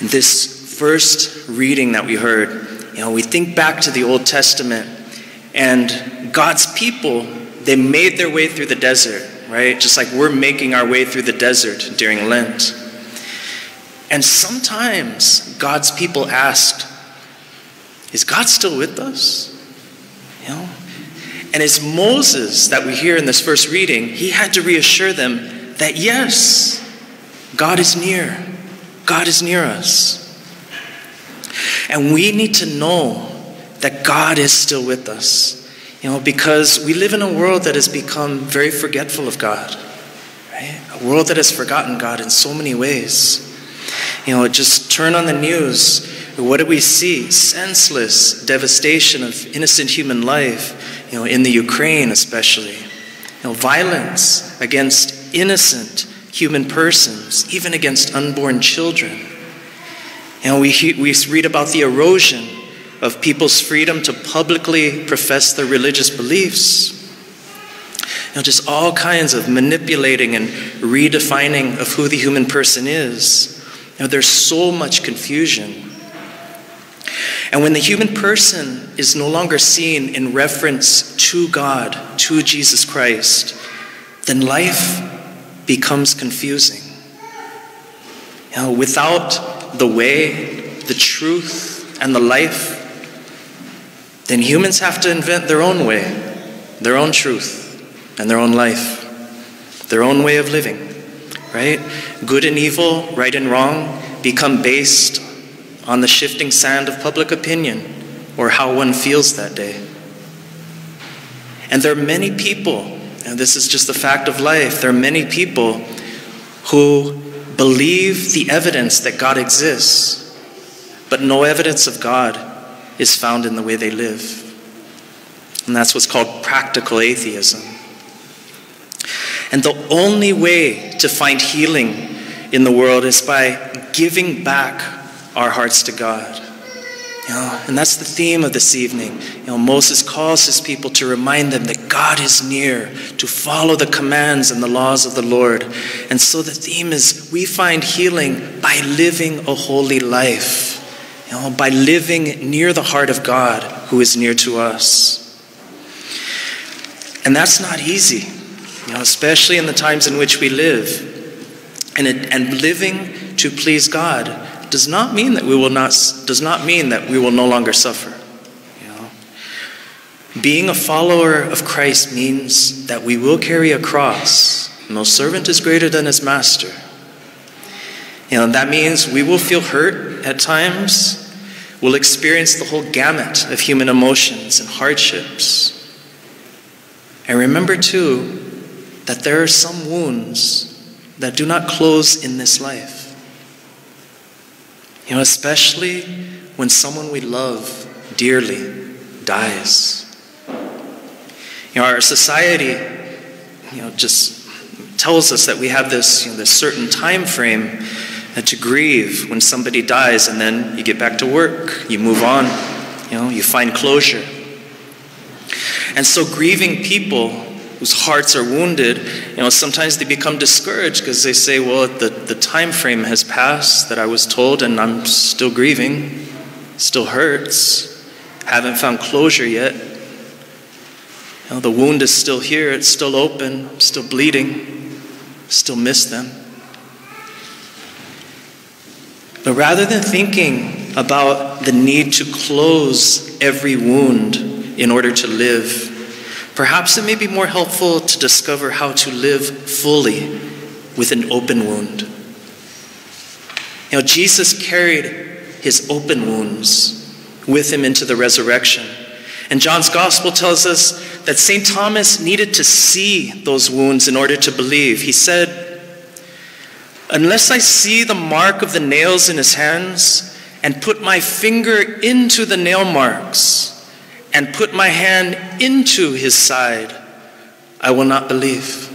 In this first reading that we heard, we think back to the Old Testament, and God's people, they made their way through the desert, right? Just like we're making our way through the desert during Lent. And sometimes God's people asked, is God still with us? And it's Moses that we hear in this first reading, he had to reassure them that yes, God is near. God is near us. And we need to know that God is still with us, because we live in a world that has become very forgetful of God, right? A world that has forgotten God in so many ways. Just turn on the news. What do we see? Senseless devastation of innocent human life, in the Ukraine especially. Violence against innocent human persons, even against unborn children. We read about the erosion of people's freedom to publicly profess their religious beliefs. Just all kinds of manipulating and redefining of who the human person is. There's so much confusion. And when the human person is no longer seen in reference to God, to Jesus Christ, then life becomes confusing. Without the way, the truth, and the life, then humans have to invent their own way, their own truth, and their own life, their own way of living, right? Good and evil, right and wrong, become based on the shifting sand of public opinion or how one feels that day. And there are many people, and this is just the fact of life, there are many people who believe the evidence that God exists, but no evidence of God is found in the way they live. And that's what's called practical atheism. And the only way to find healing in the world is by giving back our hearts to God. And that's the theme of this evening. Moses calls his people to remind them that God is near, to follow the commands and the laws of the Lord. And so the theme is we find healing by living a holy life, by living near the heart of God who is near to us. And that's not easy, especially in the times in which we live. And living to please God does not mean that we will no longer suffer. Being a follower of Christ means that we will carry a cross. No servant is greater than his master. That means we will feel hurt at times. We'll experience the whole gamut of human emotions and hardships. And remember too that there are some wounds that do not close in this life. Especially when someone we love dearly dies. Our society, just tells us that we have this, this certain time frame to grieve when somebody dies, and then you get back to work, you move on, you find closure. And so grieving people whose hearts are wounded, sometimes they become discouraged because they say, well, the time frame has passed that I was told and I'm still grieving, still hurts, haven't found closure yet. The wound is still here, it's still open, I'm still bleeding, still miss them. But rather than thinking about the need to close every wound in order to live, perhaps it may be more helpful to discover how to live fully with an open wound. Jesus carried his open wounds with him into the resurrection. And John's gospel tells us that St. Thomas needed to see those wounds in order to believe. He said, "Unless I see the mark of the nails in his hands and put my finger into the nail marks and put my hand into his side, I will not believe."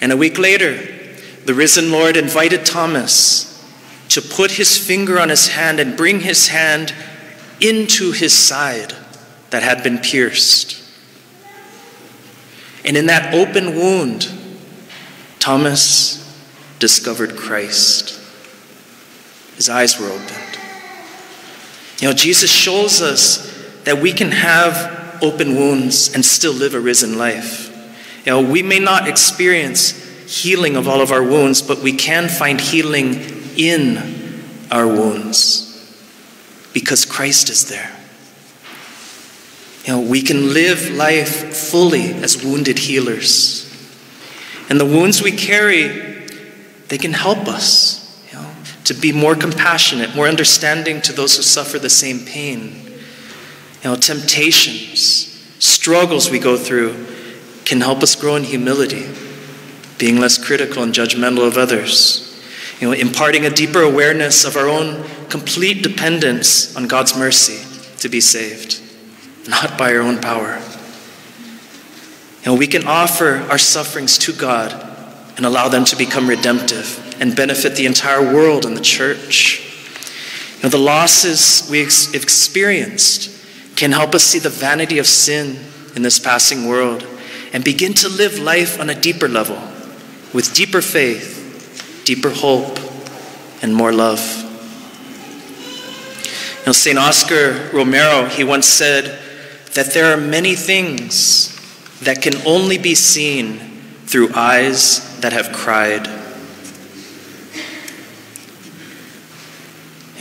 And a week later, the risen Lord invited Thomas to put his finger on his hand and bring his hand into his side that had been pierced. And in that open wound, Thomas, discovered Christ. His eyes were opened. Jesus shows us that we can have open wounds and still live a risen life. We may not experience healing of all of our wounds, but we can find healing in our wounds because Christ is there. We can live life fully as wounded healers. And the wounds we carry, they can help us, to be more compassionate, more understanding to those who suffer the same pain. Temptations, struggles we go through can help us grow in humility, being less critical and judgmental of others. Imparting a deeper awareness of our own complete dependence on God's mercy to be saved, not by our own power. We can offer our sufferings to God and allow them to become redemptive and benefit the entire world and the church. The losses we experienced can help us see the vanity of sin in this passing world and begin to live life on a deeper level with deeper faith, deeper hope, and more love. St. Oscar Romero, he once said that there are many things that can only be seen through eyes that have cried.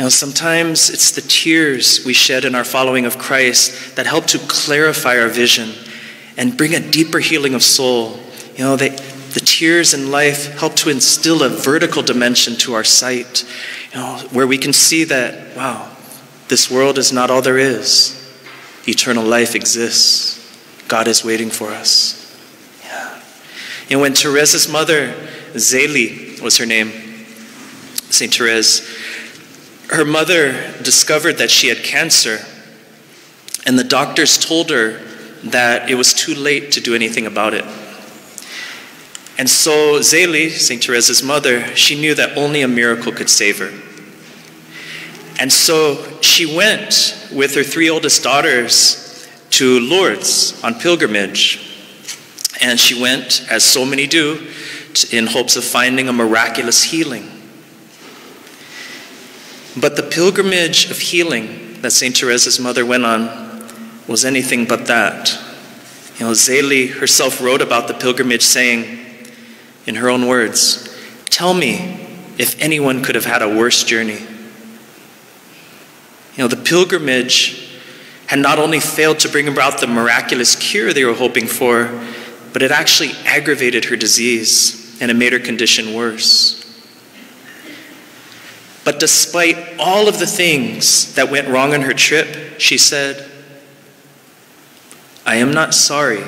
Sometimes it's the tears we shed in our following of Christ that help to clarify our vision and bring a deeper healing of soul. The tears in life help to instill a vertical dimension to our sight, where we can see that, wow, this world is not all there is. Eternal life exists. God is waiting for us. When Teresa's mother, Zélie was her name, St. Therese, her mother discovered that she had cancer, and the doctors told her that it was too late to do anything about it. And so Zélie, St. Teresa's mother, she knew that only a miracle could save her. And so she went with her 3 oldest daughters to Lourdes on pilgrimage. And she went, as so many do, in hopes of finding a miraculous healing. But the pilgrimage of healing that St. Teresa's mother went on was anything but that. Zélie herself wrote about the pilgrimage, saying, in her own words, "Tell me if anyone could have had a worse journey." The pilgrimage had not only failed to bring about the miraculous cure they were hoping for, but it actually aggravated her disease and it made her condition worse. But despite all of the things that went wrong on her trip, she said, "I am not sorry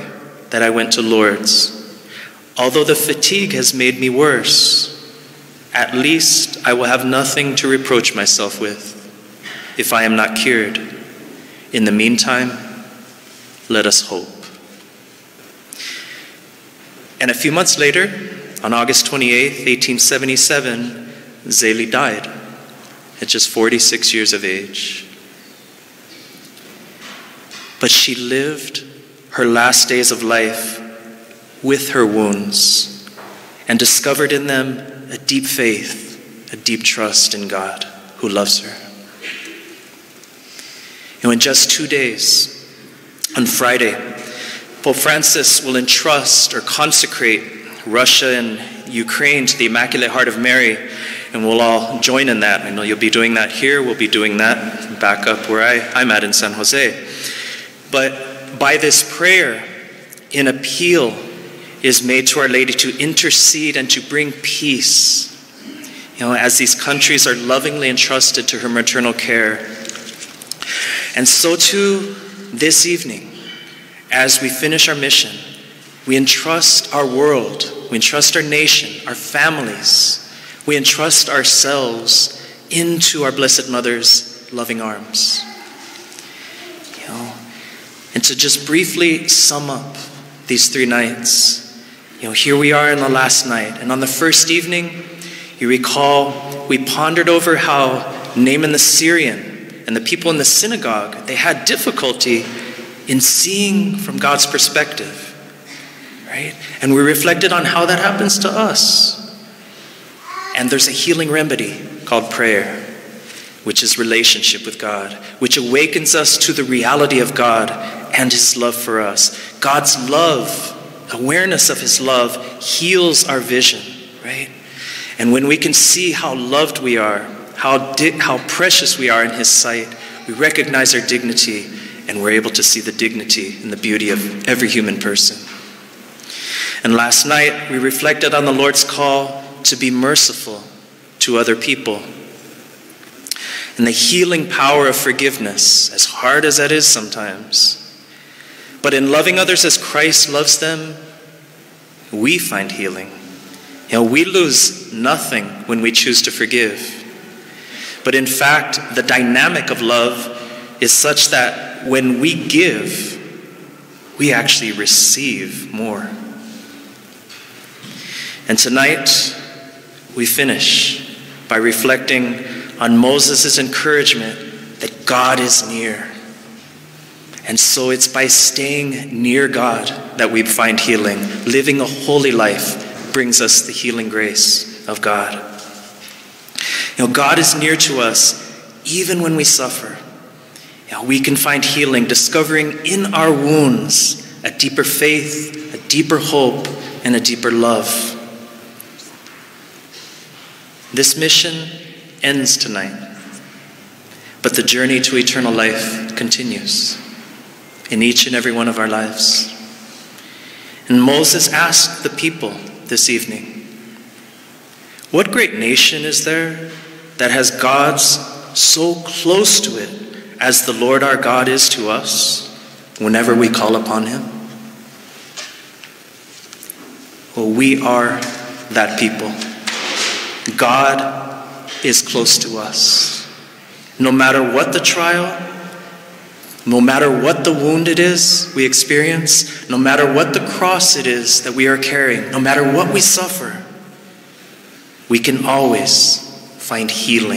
that I went to Lourdes. Although the fatigue has made me worse, at least I will have nothing to reproach myself with if I am not cured. In the meantime, let us hope." And a few months later, on August 28th, 1877, Zélie died at just 46 years of age. But she lived her last days of life with her wounds and discovered in them a deep faith, a deep trust in God who loves her. In just 2 days, on Friday, Pope Francis will entrust or consecrate Russia and Ukraine to the Immaculate Heart of Mary, and we'll all join in that. I know you'll be doing that here. We'll be doing that back up where I'm at in San Jose. But by this prayer, an appeal is made to Our Lady to intercede and to bring peace, as these countries are lovingly entrusted to her maternal care. And so too, this evening, as we finish our mission, we entrust our world, we entrust our nation, our families, we entrust ourselves into our Blessed Mother's loving arms. And to just briefly sum up these 3 nights, here we are in the last night, and on the first evening, you recall, we pondered over how Naaman the Syrian and the people in the synagogue, they had difficulty in seeing from God's perspective, right? And we reflected on how that happens to us. And there's a healing remedy called prayer, which is relationship with God, which awakens us to the reality of God and his love for us. God's love, awareness of his love, heals our vision, right? And when we can see how loved we are, how precious we are in his sight, we recognize our dignity, and we're able to see the dignity and the beauty of every human person. And last night, we reflected on the Lord's call to be merciful to other people. And the healing power of forgiveness, as hard as that is sometimes. But in loving others as Christ loves them, we find healing. We lose nothing when we choose to forgive. But in fact, the dynamic of love is such that when we give, we actually receive more. And tonight, we finish by reflecting on Moses' encouragement that God is near. And so it's by staying near God that we find healing. Living a holy life brings us the healing grace of God. God is near to us even when we suffer. We can find healing, discovering in our wounds a deeper faith, a deeper hope, and a deeper love. This mission ends tonight, but the journey to eternal life continues in each and every one of our lives. And Moses asked the people this evening, what great nation is there that has gods so close to it as the Lord our God is to us whenever we call upon him? Well, we are that people. God is close to us. No matter what the trial, no matter what the wound it is we experience, no matter what the cross it is that we are carrying, no matter what we suffer, we can always find healing.